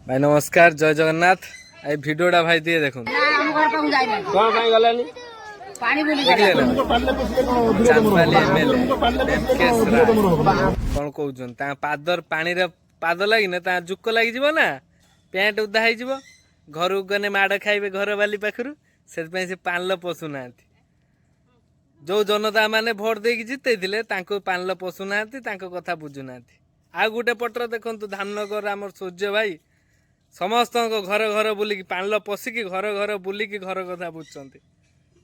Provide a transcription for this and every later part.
भाई नमस्कार जय जगन्नाथ। आई भिडियोटा भाई दिए देखो कौन कौन पादर पानी पाद लगिने जुक लगी ना पैंट उदा हो घर गने माड़ खाइबे घर बाली पाखु से पानल पशुना जो जनता माने भोट देकी जिते पानल पशुना कथा बुझुना। आ गोटे पटर देखु धामनगर आम सूर्य भाई समस्त घर घर बुलिकी पानल पशिकी घर घर बुलिकी घर कथा बुझुंट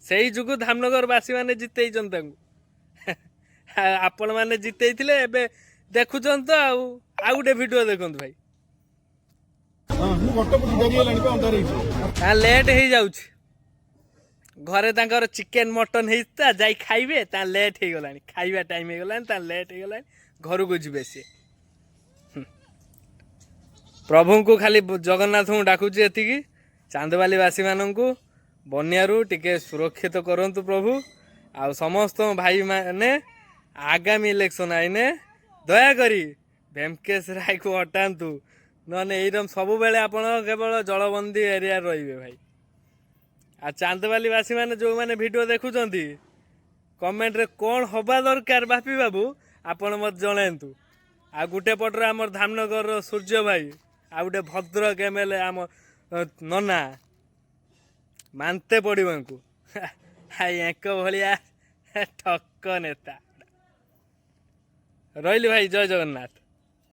से ही जुगु धामनगर बासी मैंने जिते आपण मैंने जिते देखुं तो आ गोटे भिडियो देखु भाई लेट हो जाऊ घरे तांकर चिकेन मटन होता जाई खाइबे लेट हो गला खाइबा टाइम हो गला लेट हो गला घर को जी सी प्रभु को खाली जगन्नाथ को डाकुची एतिकी चांदबालीवासी मानू बनियारू टिके सुरक्षित करंतु प्रभु आ समस्त भाई माने आगामी इलेक्शन आईने दया करी भेमकेश राय को हटातु नने एरम सब बेले आपण केवल जलबंदी एरिया रहिबे भाई। आ चांदबालीवासी माने जो माने वीडियो देखुचंती कमेंट रे कौन हवा दरकार बापी बाबू आपण मत जणातु। आ गुटे पटर आमर धामनगर सूर्य भाई आ गोटे भद्रक एमएलए आम नना मानते पड़ो भाया ठक नेता रही भाई जय जगन्नाथ।